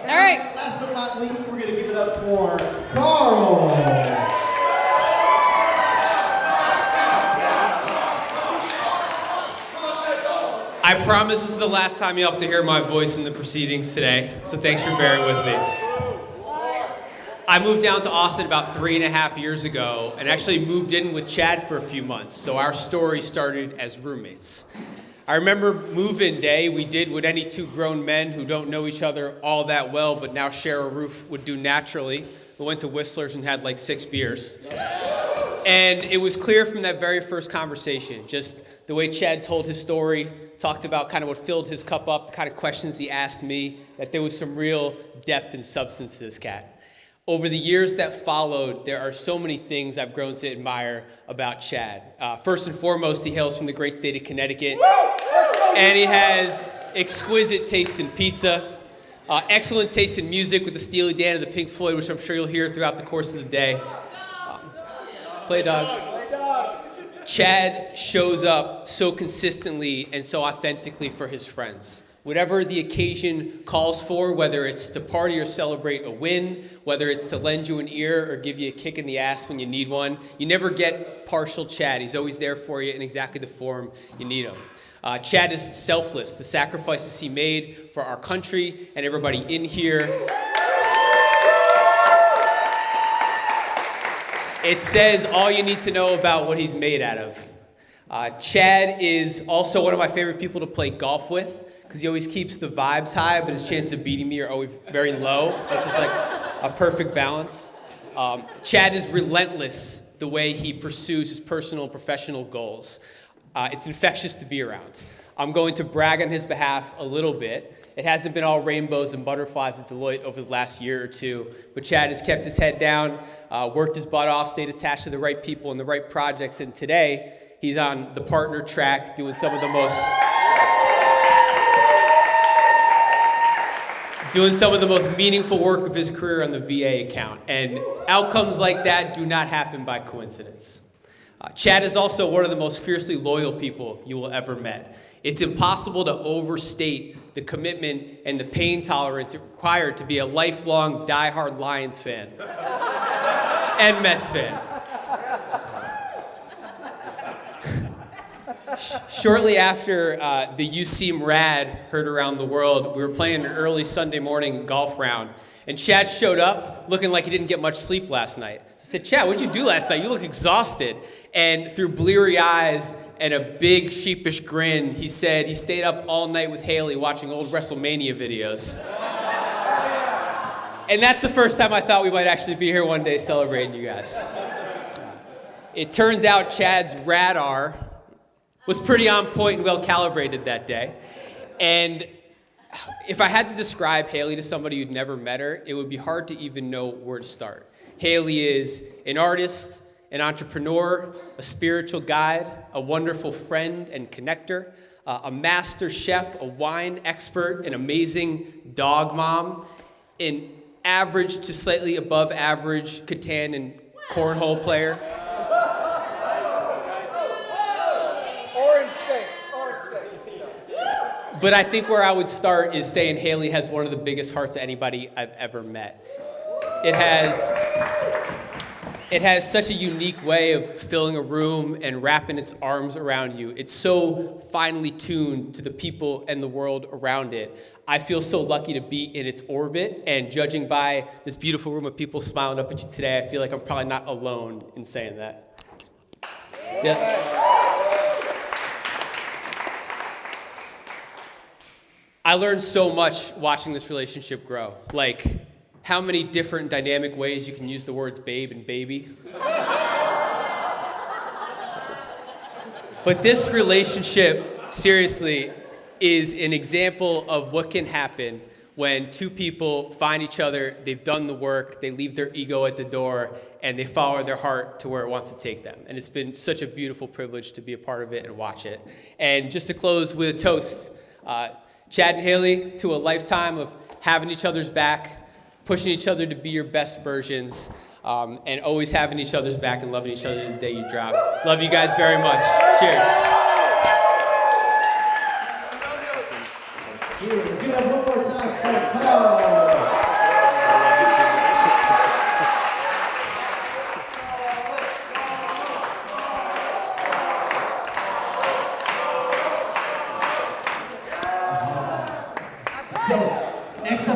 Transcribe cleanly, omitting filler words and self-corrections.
All right. Last but not least, we're going to give it up for Karl. I promise this is the last time you'll have to hear my voice in the proceedings today, so thanks for bearing with me. I moved down to Austin about 3.5 years ago and actually moved in with Chad for a few months, so our story started as roommates. I remember move-in day, we did what any two grown men who don't know each other all that well but now share a roof would do naturally. We went to Whistler's and had like 6 beers. And it was clear from that very first conversation, just the way Chad told his story, talked about kind of what filled his cup up, the kind of questions he asked me, that there was some real depth and substance to this cat. Over the years that followed, there are so many things I've grown to admire about Chad. First and foremost, he hails from the great state of Connecticut, and he has exquisite taste in pizza, excellent taste in music with the Steely Dan and the Pink Floyd, which I'm sure you'll hear throughout the course of the day. Play dogs. Chad shows up so consistently and so authentically for his friends. Whatever the occasion calls for, whether it's to party or celebrate a win, whether it's to lend you an ear or give you a kick in the ass when you need one, you never get partial Chad. He's always there for you in exactly the form you need him. Chad is selfless. The sacrifices he made for our country and everybody in here. It says all you need to know about what he's made out of. Chad is also one of my favorite people to play golf with because he always keeps the vibes high, but his chances of beating me are always very low. That's just like a perfect balance. Chad is relentless the way he pursues his personal and professional goals. It's infectious to be around. I'm going to brag on his behalf a little bit. It hasn't been all rainbows and butterflies at Deloitte over the last year or two, but Chad has kept his head down, worked his butt off, stayed attached to the right people and the right projects, and today he's on the partner track doing some of the most meaningful work of his career on the VA account. And outcomes like that do not happen by coincidence. Chad is also one of the most fiercely loyal people you will ever met. It's impossible to overstate the commitment and the pain tolerance required to be a lifelong diehard Lions fan and Mets fan. Shortly after the You Seem Rad heard around the world, we were playing an early Sunday morning golf round, and Chad showed up looking like he didn't get much sleep last night. I said, Chad, what'd you do last night? You look exhausted. And through bleary eyes and a big sheepish grin, he said he stayed up all night with Haley watching old WrestleMania videos. And that's the first time I thought we might actually be here one day celebrating you guys. It turns out Chad's radar was pretty on point and well calibrated that day. And if I had to describe Haley to somebody who'd never met her, it would be hard to even know where to start. Haley is an artist, an entrepreneur, a spiritual guide, a wonderful friend and connector, a master chef, a wine expert, an amazing dog mom, an average to slightly above average Catan and cornhole player. Orange face. But I think where I would start is saying Haley has one of the biggest hearts of anybody I've ever met. It has such a unique way of filling a room and wrapping its arms around you. It's so finely tuned to the people and the world around it. I feel so lucky to be in its orbit, and judging by this beautiful room of people smiling up at you today, I feel like I'm probably not alone in saying that. Yeah. I learned so much watching this relationship grow. Like, how many different dynamic ways you can use the words babe and baby. But this relationship, seriously, is an example of what can happen when two people find each other, they've done the work, they leave their ego at the door, and they follow their heart to where it wants to take them. And it's been such a beautiful privilege to be a part of it and watch it. And just to close with a toast, Chad and Haley, to a lifetime of having each other's back, pushing each other to be your best versions, and always having each other's back and loving each other the day you drop. Love you guys very much. Cheers. Cheers. Give it up one more time for Karl. So, next up.